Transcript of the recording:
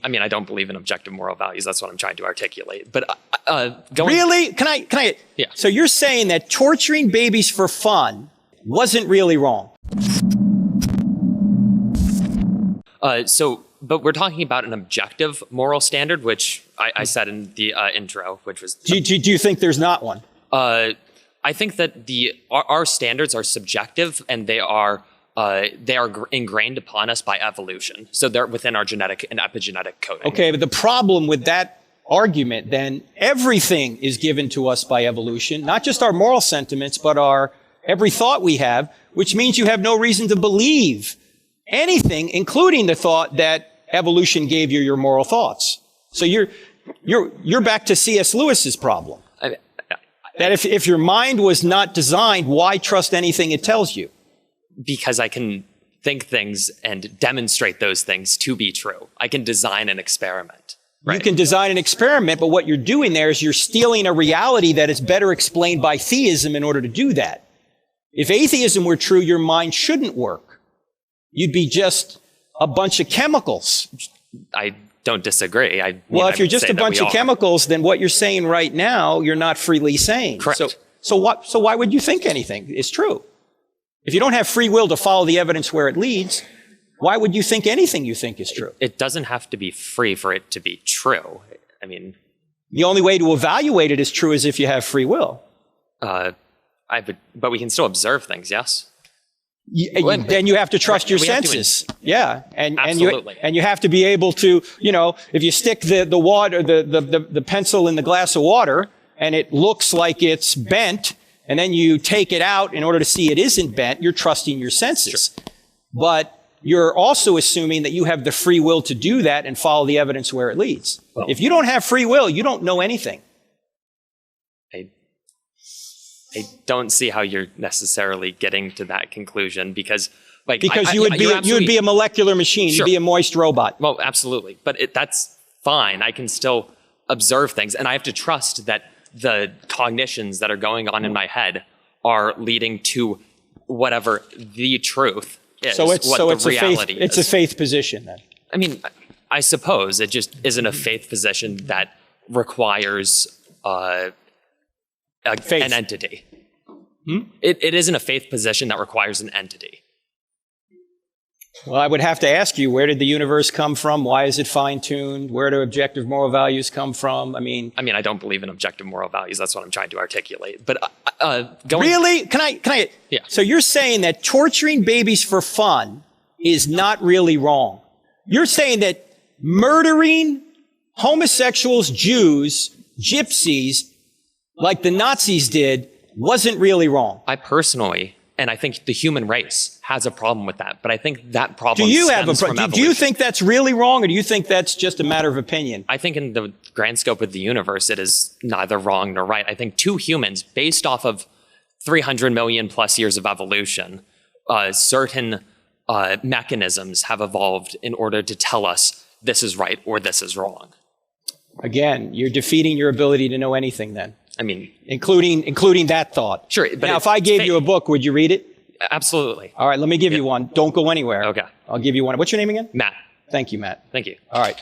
I mean, I don't believe in objective moral values. That's what I'm trying to articulate. But really? Can I? Yeah. So you're saying that torturing babies for fun wasn't really wrong? But we're talking about an objective moral standard, which I said in the intro, which was... Do you think there's not one? I think that our standards are subjective, and they are ingrained upon us by evolution. So they're within our genetic and epigenetic coding. Okay, but the problem with that argument, then, everything is given to us by evolution, not just our moral sentiments, but every thought we have, which means you have no reason to believe anything, including the thought that evolution gave you your moral thoughts. So you're back to C.S. Lewis's problem. That if your mind was not designed, why trust anything it tells you? Because I can think things and demonstrate those things to be true. I can design an experiment. Right? You can design an experiment, but what you're doing there is you're stealing a reality that is better explained by theism in order to do that. If atheism were true, your mind shouldn't work. You'd be just a bunch of chemicals. I don't disagree. Well, if you're just a bunch of chemicals, then what you're saying right now, you're not freely saying. Correct. So why would you think anything is true? If you don't have free will to follow the evidence where it leads, why would you think anything you think is true? It doesn't have to be free for it to be true. I mean... The only way to evaluate it as true is if you have free will. But we can still observe things, yes? Then you have to trust your senses. Yeah. Absolutely. And you have to be able to, if you stick the water, the pencil in the glass of water, and it looks like it's bent, and then you take it out in order to see it isn't bent, you're trusting your senses. Sure. But you're also assuming that you have the free will to do that and follow the evidence where it leads. Well, if you don't have free will, you don't know anything. I don't see how you're necessarily getting to that conclusion because you would be a molecular machine. Sure. You'd be a moist robot. Well, absolutely. But that's fine. I can still observe things, and I have to trust that the cognitions that are going on in my head are leading to whatever the truth is, reality is. It's a faith position then. I mean, I suppose it just isn't a faith position that requires an entity. It isn't a faith position that requires an entity. Well, I would have to ask you, where did the universe come from? Why is it fine-tuned? Where do objective moral values come from? I mean, I don't believe in objective moral values. That's what I'm trying to articulate. But really? Can I? Yeah. So you're saying that torturing babies for fun is not really wrong. You're saying that murdering homosexuals, Jews, gypsies, like the Nazis did, wasn't really wrong. I personally, and I think the human race has a problem with that, but I think that problem stems from evolution. Do you think that's really wrong, or do you think that's just a matter of opinion? I think in the grand scope of the universe, it is neither wrong nor right. I think two humans, based off of 300 million plus years of evolution, certain mechanisms have evolved in order to tell us this is right or this is wrong. Again, you're defeating your ability to know anything then. I mean, including that thought. Sure. But now, if I gave you a book, would you read it? Absolutely. All right, let me give you one. Don't go anywhere. Okay. I'll give you one. What's your name again? Matt. Thank you, Matt. Thank you. All right.